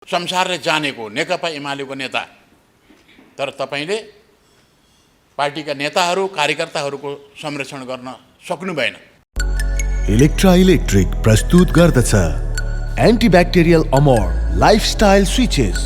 संसारले जानेको नेकपा एमालेको नेता, तर तपाईले पार्टीका नेताहरू कार्यकर्ताहरूको संरक्षण गर्न सक्नु भएन। इलेक्ट्रा इलेक्ट्रिक प्रस्तुत गर्दछ एन्टिब्याक्टेरियल अमोर लाइफस्टाइल स्विचेस।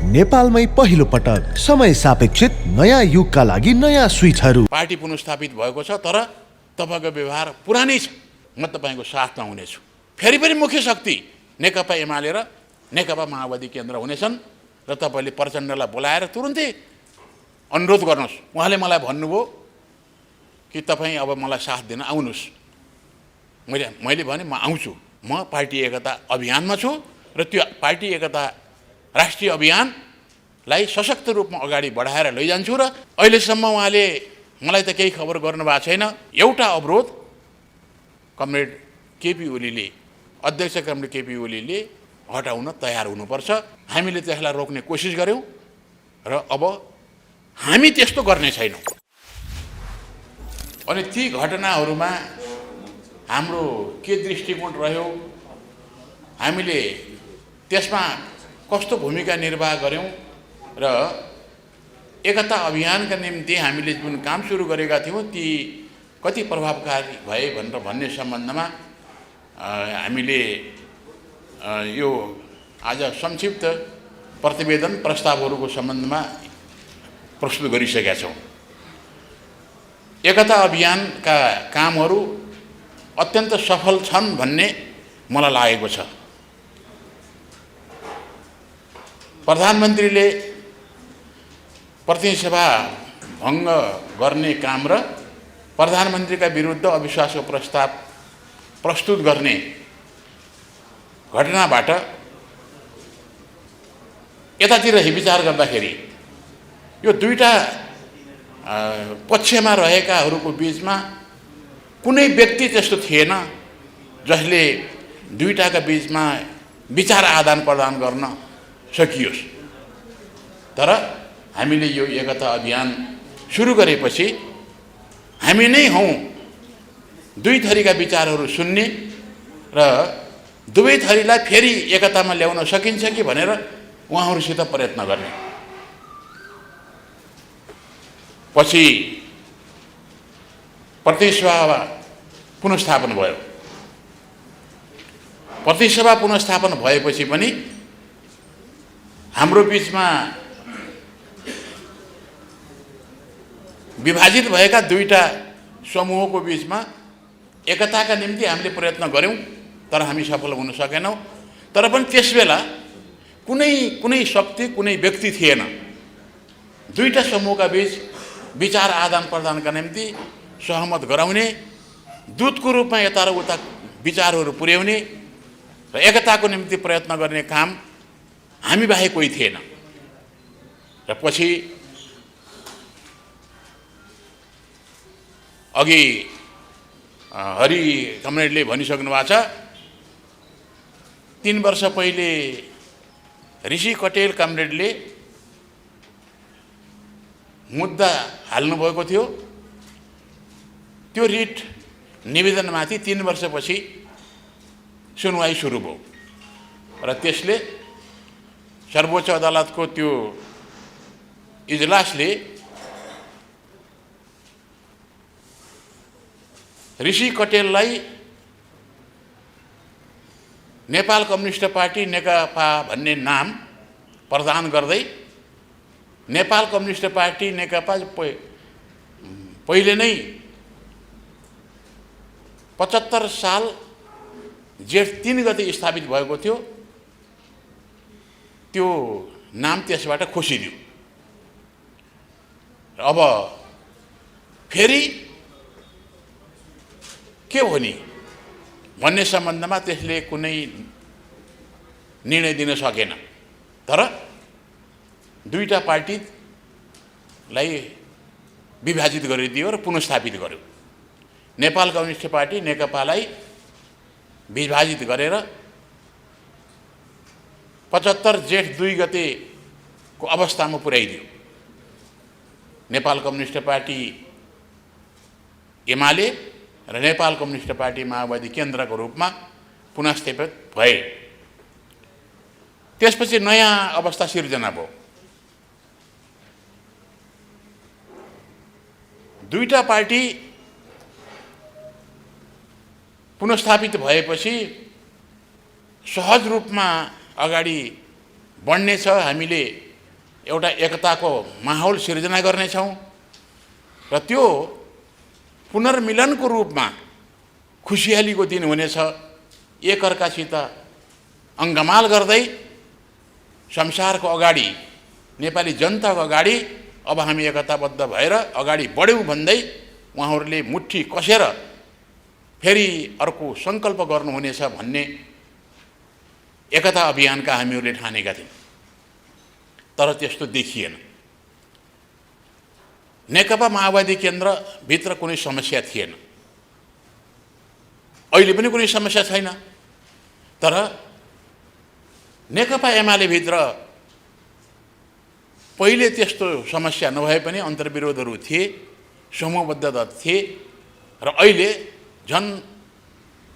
नेपालमै पहिलो पटक समय सापेक्षित नयाँ युगका लागि नयाँ स्विचहरू। पार्टी पुनर्स्थापित भएको छ, तर तपाईको व्यवहार पुरानै छ। म तपाईको साथमा हुनेछु। फेरि पनि मुख्य शक्ति नेकपा एमाले र नेकपा माओवादी केन्द्र हुनेछन् र तपाईले प्रचण्डलाई बोलाएर तुरुन्तै अनुरोध गर्नुहोस्। उहाँले मलाई भन्नुभयो कि तपाईँ अब मलाई साथ दिन आउनुहोस्। मैले भने म आउँछु। म पार्टी एकता अभियानमा छु र त्यो पार्टी एकता राष्ट्रिय अभियानलाई सशक्त रूपमा अगाडि बढाएर लैजान्छु। र अहिलेसम्म उहाँले मलाई त केही खबर गर्नुभएको छैन। एउटा अवरोध कमरेड केपी ओलीले, अध्यक्ष कमरेड केपी ओलीले हटाउन तयार हुनुपर्छ। हामीले त्यसलाई रोक्ने कोसिस गर्यौं र अब हामी त्यस्तो गर्ने छैनौँ। अनि ती घटनाहरूमा हाम्रो के दृष्टिकोण रह्यो, हामीले त्यसमा कस्तो भूमिका निर्वाह गर्यौं र एकता अभियानका निम्ति हामीले जुन काम सुरु गरेका थियौं ती कति प्रभावकारी भए भनेर भन्ने सम्बन्धमा हामीले यो आज संक्षिप्त प्रतिवेदन प्रस्तावहरूको सम्बन्धमा प्रस्तुत गरिसकेका छौं। एकता अभियानका कामहरू अत्यन्त सफल छन् भन्ने मलाई लागेको छ। प्रधानमन्त्रीले प्रतिनिधि सभा भङ्ग गर्ने काम र प्रधानमन्त्रीका विरुद्ध अविश्वासको प्रस्ताव प्रस्तुत गर्ने घटनाबाट यतातिर विचार गर्दाखेरि यो दुईटा पक्षमा रहेकाहरूको बीचमा कुनै व्यक्ति त्यस्तो थिएन जसले दुईटाका बीचमा विचार आदान प्रदान गर्न सकियोस्। तर हामीले यो एकता अभियान सुरु गरेपछि हामी नै हौं दुई थरीका विचारहरू सुन्ने र दुवै थरीलाई फेरि एकतामा ल्याउन सकिन्छ कि भनेर उहाँहरूसित प्रयत्न गर्ने। पछि प्रतिनिधि सभा पुनर्स्थापन भयो। प्रतिनिधि सभा पुनर्स्थापन भएपछि पनि हाम्रो बीचमा विभाजित भएका दुईटा समूहको बीचमा एकताका निम्ति हामीले प्रयत्न गर्यौं, तर हामी सफल हुन सकेनौं। तर पनि त्यसबेला कुनै शक्ति, कुनै व्यक्ति थिएन दुईटा समूहका बीच विचार आदान प्रदानका निम्ति सहमत गराउने, दूतको रूपमा यता र उता विचारहरू पुर्याउने र एकताको निम्ति प्रयत्न गर्ने काम हामी बाहेक कोही थिएन। र पछि अघि हरि कमरेडले भनिसक्नु भएको छ, 3 वर्ष पहिले ऋषि कटेल कमरेडले मुद्दा हाल्नुभएको थियो। त्यो रिट निवेदनमाथि 3 वर्षपछि सुनवाई सुरु भयो र त्यसले सर्वोच्च अदालतको त्यो इजलासले ऋषि कटेललाई नेपाल कम्युनिस्ट पार्टी नेकपा भन्ने नाम प्रदान गर्दै नेपाल कम्युनिस्ट पार्टी नेकपा पहिले नै 75 साल जेठ 3 गते स्थापित भएको थियो, त्यो नाम त्यसबाट खोसिदियो। अब फेरि के हो नि भन्ने सम्बन्धमा त्यसले कुनै निर्णय दिन सकेन। तर दुईटा पार्टीलाई विभाजित गरिदियो र पुनर्स्थापित गर्यो। नेपाल कम्युनिस्ट पार्टी नेकपालाई विभाजित गरेर 75 जेठ 2 गतेको अवस्थामा पुर्याइदियो। नेपाल कम्युनिस्ट पार्टी एमाले र नेपाल कम्युनिस्ट पार्टी माओवादी केन्द्रको रूपमा पुनर्स्थापित भए। त्यसपछि नयाँ अवस्था सिर्जना भयो। दुईटा पार्टी पुनर्स्थापित भएपछि सहज रूपमा अगाडि बढ्नेछ, हामीले एउटा एकताको माहौल सिर्जना गर्नेछौँ र त्यो पुनर्मिलनको रूपमा खुसियालीको दिन हुनेछ। एकअर्कासित अङ्गमाल गर्दै संसारको अगाडि, नेपाली जनताको अगाडि अब हामी एकताबद्ध भएर अगाडि बढ्यौँ भन्दै उहाँहरूले मुट्ठी कसेर फेरि अर्को सङ्कल्प गर्नुहुनेछ भन्ने एकता अभियानका हामीहरूले ठानेका थियौँ। तर त्यस्तो देखिएन। नेकपा माओवादी केन्द्रभित्र कुनै समस्या थिएन, अहिले पनि कुनै समस्या छैन। तर नेकपा एमाले भित्र पहिले त्यस्तो समस्या नभए पनि अन्तर्विरोधहरू थिए, समूहबद्धता थिए र अहिले झन्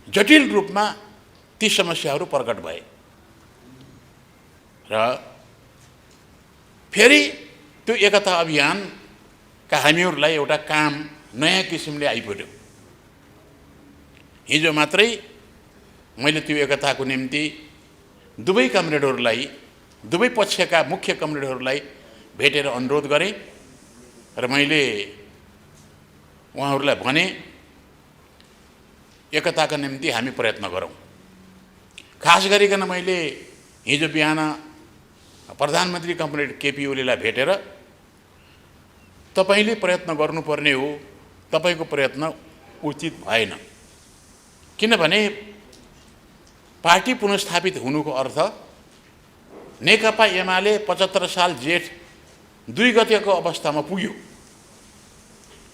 जटिल रूपमा ती समस्याहरू प्रकट भए र फेरि त्यो एकता अभियानका हामीहरूलाई एउटा काम नयाँ किसिमले आइपुग्यो। हिजो मात्रै मैले त्यो एकताको निम्ति दुवै कमरेडहरूलाई, दुवै पक्षका मुख्य कमरेडहरूलाई भेटेर अनुरोध गरेँ र मैले उहाँहरूलाई भने एकताका निम्ति हामी प्रयत्न गरौँ। खास गरिकन मैले हिजो बिहान प्रधानमन्त्री कमरेड केपी ओलीलाई भेटेर तपाईले प्रयत्न गर्नुपर्ने हो, तपाईको प्रयत्न उचित भएन, किनभने पार्टी पुनर्स्थापित हुनुको अर्थ नेकपा एमाले 75 साल जेठ 2 गतेको अवस्थामा पुग्यो।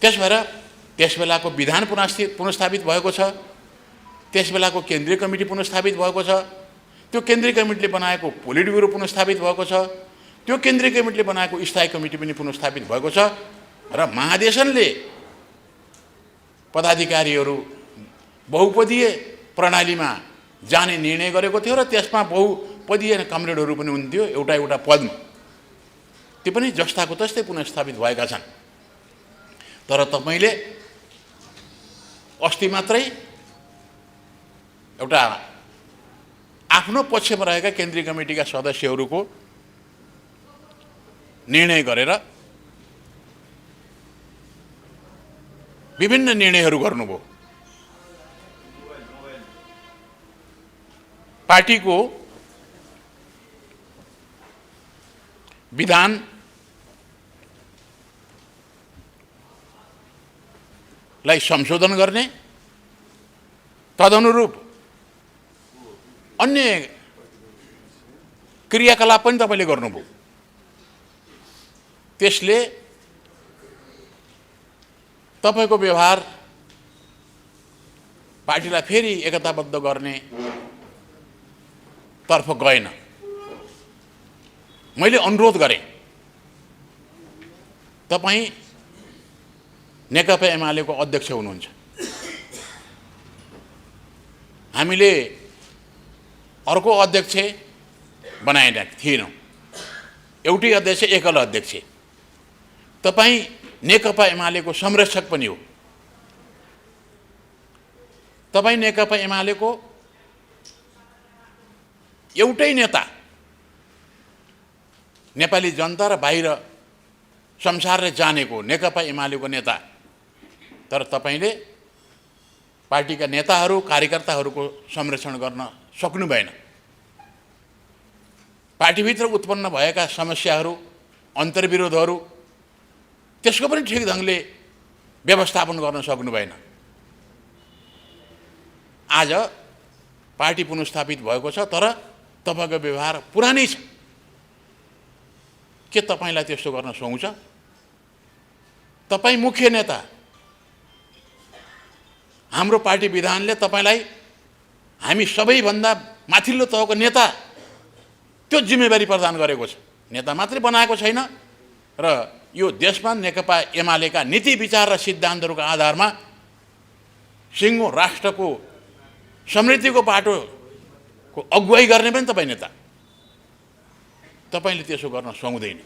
त्यसबेलाको विधान पुनर्स्थापित भएको छ, त्यसबेलाको केन्द्रीय कमिटी पुनर्स्थापित भएको छ, त्यो केन्द्रीय कमिटीले बनाएको पोलिट ब्युरो पुनर्स्थापित भएको छ, त्यो केन्द्रीय कमिटीले बनाएको स्थायी कमिटी पनि पुनर्स्थापित भएको छ र महाधिवेशनले पदाधिकारीहरू बहुपदीय प्रणालीमा जाने निर्णय गरेको थियो र त्यसमा बहुपदीय कमरेडहरू पनि हुन्थ्यो एउटा एउटा पदमा। त्यो पनि जस्ताको तस्तै पुनर्स्थापित भएका छन्। तर तपाईले अस्ति मात्रै एउटा आफ्नो पक्षमा रहेका केन्द्रीय कमिटीका सदस्यहरूको निर्णय गरेर विभिन्न निर्णयहरू गर्नुभयो। पार्टीको विधानलाई संशोधन गर्ने, तदनुरूप अन्य क्रियाकलाप पनि तपाईले गर्नुभयो। त्यसले तपाईको व्यवहार पार्टीलाई फेरि एकताबद्ध गर्ने तर्फ गएन। मैले अनुरोध गरेँ, तपाई नेकपा एमालेको अध्यक्ष हुनुहुन्छ, हामीले अर्को अध्यक्ष बनाएका थिएनौँ, एउटै अध्यक्ष एकल अध्यक्ष। तपाई नेकपा एमालेको संरक्षक पनि हो, तपाई नेकपा एमालेको एउटै नेता, नेपाली जनता र बाहिर संसारले जानेको नेकपा एमालेको नेता। तर तपाईले पार्टीका नेताहरू कार्यकर्ताहरूको संरक्षण गर्न सक्नु भएन। पार्टीभित्र उत्पन्न भएका समस्याहरू, अन्तर्विरोधहरू, त्यसको पनि ठिक ढङ्गले व्यवस्थापन गर्न सक्नु भएन। आज पार्टी पुनर्स्थापित भएको छ, तर तपाईको व्यवहार पुरानै छ। के तपाईलाई त्यस्तो गर्न सुहाउँछ? तपाई मुख्य नेता, हाम्रो पार्टी विधानले तपाईलाई हामी सबैभन्दा माथिल्लो तहको नेता त्यो जिम्मेवारी प्रदान गरेको छ। नेता मात्रै बनाएको छैन र यो देशमा नेकपा एमालेका नीति विचार र सिद्धान्तहरूको आधारमा सिङ्गो राष्ट्रको समृद्धिको बाटोको अगुवाई गर्ने पनि तपाईँ नेता। तपाईँले त्यसो गर्न सुहाउँदैन।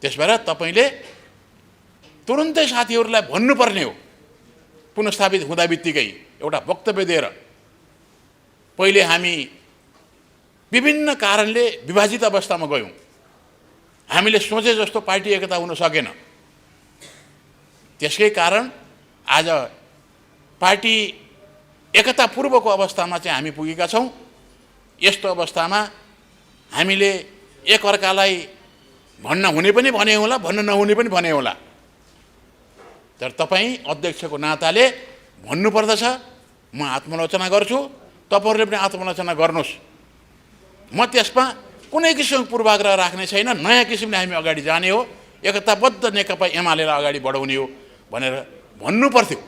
त्यसभएर तपाईँले तुरुन्तै साथीहरूलाई भन्नुपर्ने हो, पुनस्थापित हुँदा बित्तिकै एउटा वक्तव्य दिएर, पहिले हामी विभिन्न कारणले विभाजित अवस्थामा गयौँ, हामीले सोचे जस्तो पार्टी एकता हुन सकेन। त्यसकै कारण आज पार्टी एकता पूर्वको अवस्थामा चाहिँ हामी पुगेका छौँ। यस्तो अवस्थामा हामीले एकअर्कालाई भन्न हुने पनि भने होला, भन्न नहुने पनि भने होला, तर तपाईँ अध्यक्षको नाताले भन्नुपर्दछ। म आत्मलोचना गर्छु, तपाईँहरूले पनि आत्मलोचना गर्नुहोस्। म त्यसमा कुनै किसिमको पूर्वाग्रह राख्ने छैन। नयाँ किसिमले हामी अगाडि जाने हो, एकताबद्ध नेकपा एमालेलाई अगाडि बढाउने हो भनेर भन्नुपर्थ्यो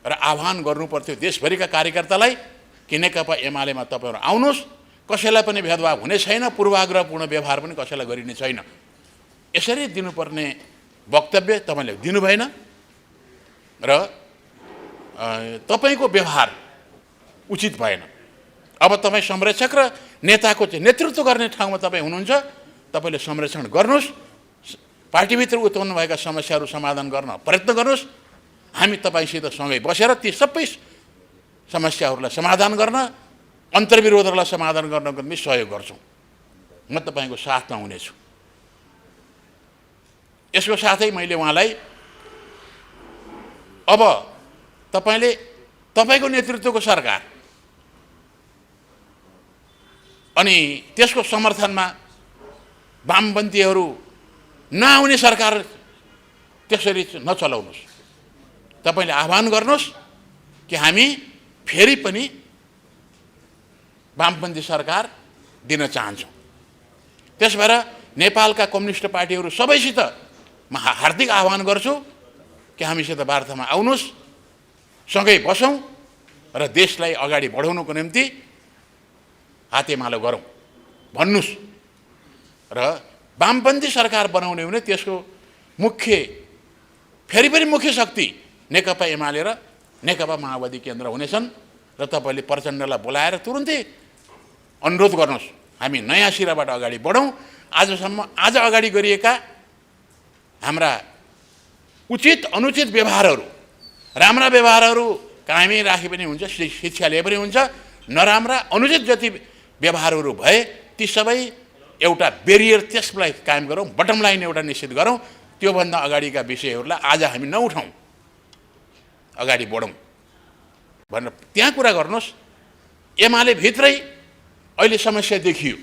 र आह्वान गर्नुपर्थ्यो देशभरिका कार्यकर्तालाई कि नेकपा एमालेमा तपाईँहरू आउनुहोस्। कसैलाई पनि भेदभाव हुने छैन, पूर्वाग्रहपूर्ण व्यवहार पनि कसैलाई गरिने छैन। यसरी दिनुपर्ने वक्तव्य तपाईँले दिनु भएन र तपाईँको व्यवहार उचित भएन। अब तपाईँ संरक्षक र नेताको चाहिँ नेतृत्व गर्ने ठाउँमा तपाईँ हुनुहुन्छ, तपाईँले संरक्षण गर्नुहोस्, पार्टीभित्र उत्पन्न भएका समस्याहरू समाधान गर्न प्रयत्न गर्नुहोस्। हामी तपाईँसित सँगै बसेर ती सबै समस्याहरूलाई समाधान गर्न, अन्तर्विरोधहरूलाई समाधान गर्नको पनि सहयोग गर्छौँ। म तपाईँको साथमा हुनेछु। यसको साथै मैले उहाँलाई अब तपाईँले तपाईँको नेतृत्वको सरकार अनि त्यसको समर्थनमा वामपन्थीहरू नआउने सरकार त्यसरी नचलाउनुहोस्। तपाईँले आह्वान गर्नुहोस् कि हामी फेरि पनि वामपन्थी सरकार दिन चाहन्छौँ। त्यस भएर नेपालका कम्युनिस्ट पार्टीहरू सबैसित म हार्दिक आह्वान गर्छु कि हामीसित वार्तामा आउनुहोस्, सँगै बसौँ र देशलाई अगाडि बढाउनको निम्ति हातेमालो गरौँ भन्नुहोस्। र वामपन्थी सरकार बनाउने हो भने त्यसको फेरि पनि मुख्य शक्ति नेकपा एमाले र नेकपा माओवादी केन्द्र हुनेछन् र तपाईँले प्रचण्डलाई बोलाएर तुरुन्तै अनुरोध गर्नुहोस्, हामी नयाँ सिराबाट अगाडि बढौँ। आज अगाडि गरिएका हाम्रा उचित अनुचित व्यवहारहरू, राम्रा व्यवहारहरू कायमै राखे पनि हुन्छ, शिक्षा लिए पनि हुन्छ, नराम्रा अनुचित जति व्यवहारहरू भए ती सबै एउटा बेरियर त्यसलाई कायम गरौँ, बटम लाइन एउटा निश्चित गरौँ। त्योभन्दा अगाडिका विषयहरूलाई आज हामी नउठाउँ, अगाडि बढौँ भनेर त्यहाँ कुरा गर्नुहोस्। एमाले भित्रै अहिले समस्या देखियो,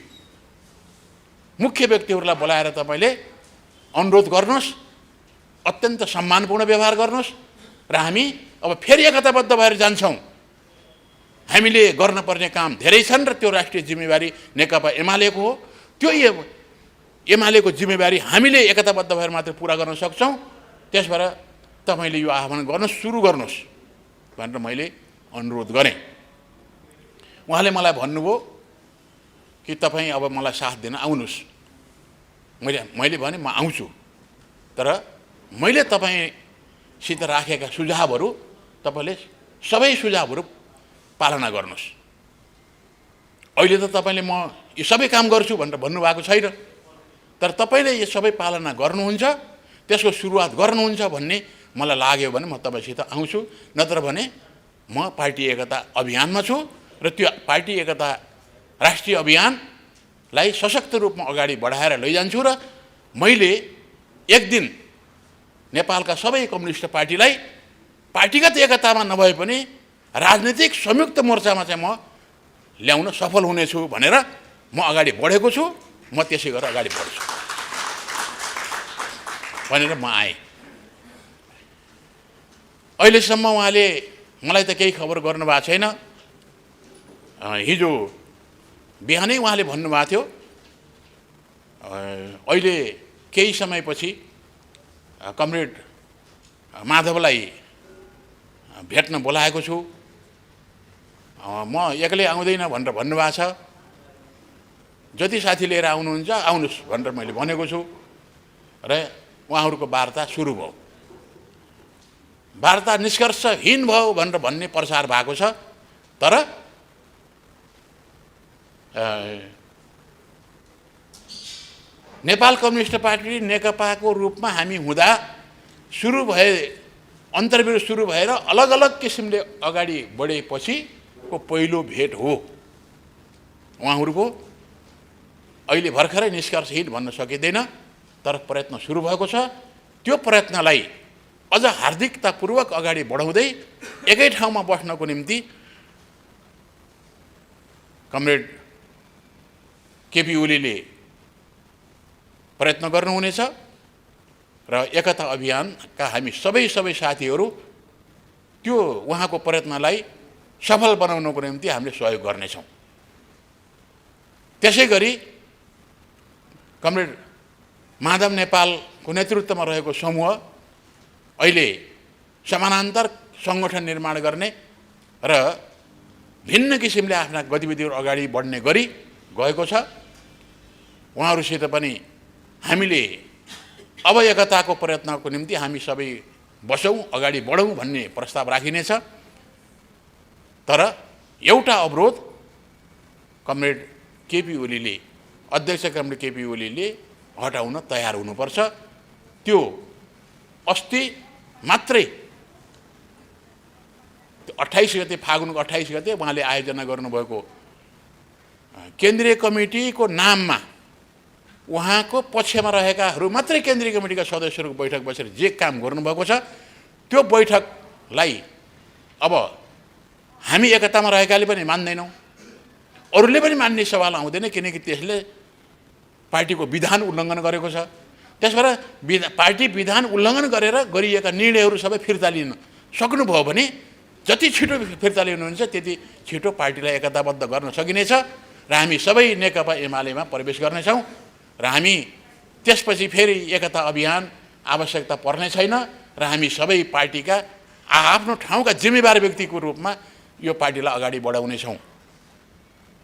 मुख्य व्यक्तिहरूलाई बोलाएर तपाईँले अनुरोध गर्नुहोस्, अत्यन्त सम्मानपूर्ण व्यवहार गर्नुहोस् र हामी अब फेरि एकताबद्ध भएर जान्छौँ। हामीले गर्नुपर्ने काम धेरै छन् र त्यो राष्ट्रिय जिम्मेवारी नेकपा एमालेको हो। त्यो एमालेको जिम्मेवारी हामीले एकताबद्ध भएर मात्र पुरा गर्न सक्छौँ। त्यस भएर तपाईँले यो आह्वान गर्नुहोस्, सुरु गर्नुहोस् भनेर मैले अनुरोध गरेँ। उहाँले मलाई भन्नुभयो कि तपाईँ अब मलाई साथ दिन आउनुहोस्। मैले भने म आउँछु, तर मैले तपाईँसित राखेका सुझावहरू तपाईँले सबै सुझावहरू पालना गर्नुहोस्। अहिले त तपाईँले म यो सबै काम गर्छु भनेर भन्नुभएको छैन, तर तपाईँले यो सबै पालना गर्नुहुन्छ, त्यसको सुरुवात गर्नुहुन्छ भन्ने मलाई लाग्यो भने म तपाईँसित आउँछु। नत्र भने म पार्टी एकता अभियानमा छु र त्यो पार्टी एकता राष्ट्रिय अभियानलाई सशक्त रूपमा अगाडि बढाएर लैजान्छु र मैले एक दिन नेपालका सबै कम्युनिस्ट पार्टीलाई पार्टीगत एकतामा नभए पनि राजनीतिक संयुक्त मोर्चामा चाहिँ म ल्याउन सफल हुनेछु भनेर म अगाडि बढेको छु। म त्यसै गरेर अगाडि बढ्छु भनेर म आएँ। अहिलेसम्म उहाँले मलाई त केही खबर गर्नुभएको छैन। हिजो बिहानै उहाँले भन्नुभएको थियो अहिले केही समयपछि कमरेड माधवलाई भेट्न बोलाएको छु, म एक्लै आउँदैन भनेर भन्नुभएको छ। जति साथी लिएर आउनुहुन्छ आउनुहोस् भनेर मैले भनेको छु र उहाँहरूको वार्ता सुरु भयो। वार्ता निष्कर्षहीन भयो भनेर भन्ने प्रचार भएको छ, तर नेपाल कम्युनिस्ट पार्टी नेकपाको रूपमा हामी हुँदा सुरु भए अन्तर्विरोध सुरु भएर अलग अलग किसिमले अगाडि बढेपछिको पहिलो भेट हो उहाँहरूको। अहिले भर्खरै निष्कर्षहीन भन्न सकिँदैन, तर प्रयत्न सुरु भएको छ। त्यो प्रयत्नलाई अझ हार्दिकतापूर्वक अगाडि बढाउँदै एकै ठाउँमा बस्नको निम्ति कमरेड केपी ओलीले प्रयत्न गर्नुहुनेछ र एकता अभियानका हामी सबै साथीहरू त्यो उहाँको प्रयत्नलाई सफल बनाउनको निम्ति हामीले सहयोग गर्नेछौँ। त्यसै गरी कमरेड माधव नेपालको नेतृत्वमा रहेको समूह अहिले समानान्तर सङ्गठन निर्माण गर्ने र भिन्न किसिमले आफ्ना गतिविधिहरू अगाडि बढ्ने गरी गएको छ। उहाँहरूसित पनि हामीले अब एकताको प्रयत्नको निम्ति हामी सबै बसौँ, अगाडि बढौँ भन्ने प्रस्ताव राखिनेछ। तर एउटा अवरोध कमरेड केपी ओलीले, अध्यक्ष कमरेड केपी ओलीले हटाउन तयार हुनुपर्छ। त्यो अस्ति मात्रै 28 गते, फागुनको 28 गते उहाँले आयोजना गर्नुभएको केन्द्रीय कमिटीको नाममा उहाँको पक्षमा रहेकाहरू मात्रै केन्द्रीय कमिटीका सदस्यहरूको बैठक बसेर जे काम गर्नुभएको छ त्यो बैठकलाई अब हामी एकतामा रहेकाले पनि मान्दैनौँ, अरूले पनि मान्ने सवाल आउँदैन, किनकि त्यसले पार्टीको विधान उल्लङ्घन गरेको छ। त्यसबाट पार्टी विधान उल्लङ्घन गरेर गरिएका निर्णयहरू सबै फिर्ता लिन सक्नुभयो भने जति छिटो फिर्ता लिनुहुन्छ त्यति छिटो पार्टीलाई एकताबद्ध गर्न सकिनेछ र हामी सबै नेकपा एमालेमा प्रवेश गर्नेछौँ र हामी त्यसपछि फेरि एकता अभियान आवश्यकता पर्ने छैन र हामी सबै पार्टीका आफ्नो ठाउँका जिम्मेवार व्यक्तिको रूपमा यो पार्टीलाई अगाडि बढाउनेछौँ।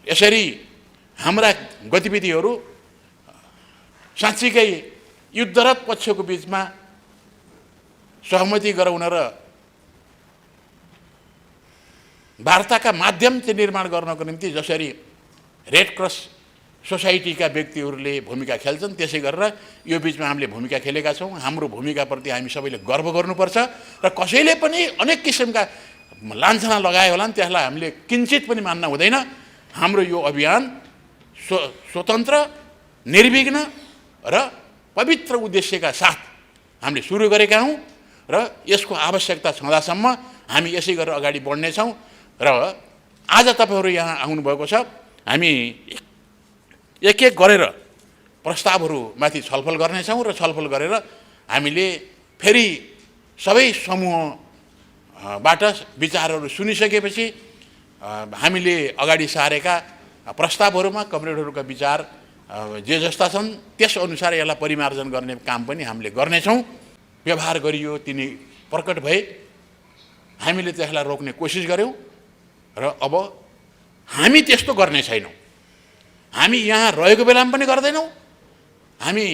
यसरी हाम्रा गतिविधिहरू साँच्चीकै युद्धरत पक्षको बिचमा सहमति गराउन र वार्ताका माध्यम चाहिँ निर्माण गर्नको निम्ति जसरी रेड क्रस सोसाइटीका व्यक्तिहरूले भूमिका खेल्छन् त्यसै गरेर यो बिचमा हामीले भूमिका खेलेका छौँ। हाम्रो भूमिकाप्रति हामी सबैले गर्व गर्नुपर्छ र कसैले पनि अनेक किसिमका लान्छना लगायो होला त्यसलाई हामीले किञ्चित पनि मान्न हुँदैन। हाम्रो यो अभियान स्वतन्त्र, निर्विघ्न र पवित्र उद्देश्यका साथ हामीले सुरु गरेका हौँ र यसको आवश्यकता छँदासम्म हामी यसै गरेर अगाडि बढ्नेछौँ। र आज तपाईँहरू यहाँ आउनुभएको छ, हामी एक एक गरेर प्रस्तावहरूमाथि छलफल गर्नेछौँ र छलफल गरेर हामीले फेरि सबै समूहबाट विचारहरू सुनिसकेपछि हामीले अगाडि सारेका प्रस्तावहरूमा कमरेडहरूका विचार जे जस्ता छन् त्यसअनुसार यसलाई परिमार्जन गर्ने काम पनि हामीले गर्नेछौँ। व्यवहार गरियो तिनी प्रकट भए, हामीले त्यसलाई रोक्ने कोसिस गऱ्यौँ र अब हामी त्यस्तो गर्ने छैनौँ। हामी यहाँ रहेको बेलामा पनि गर्दैनौँ, हामी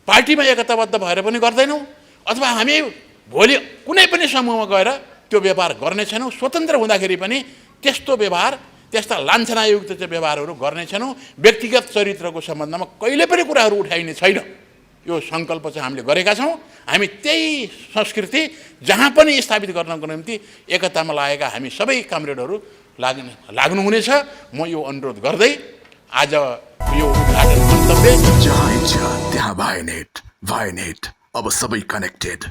पार्टीमा एकताबद्ध भएर पनि गर्दैनौँ, अथवा हामी भोलि कुनै पनि समूहमा गएर त्यो व्यवहार गर्ने छैनौँ। स्वतन्त्र हुँदाखेरि पनि त्यस्तो व्यवहार, त्यस्ता लान्छनायुक्त चाहिँ व्यवहारहरू गर्ने छैनौँ। व्यक्तिगत चरित्रको सम्बन्धमा कहिले पनि कुराहरू उठाइने छैन। यो सङ्कल्प चाहिँ हामीले गरेका छौँ। हामी त्यही संस्कृति जहाँ पनि स्थापित गर्नको निम्ति एकतामा लागेका हामी सबै कमरेडहरू लाग्नुहुनेछ। म यो अनुरोध गर्दै आज यो उद्घाटन मन्तव्य जहाँ इच्छा त्यहाँ भाइनेट, भाइनेट अब सबै कनेक्टेड।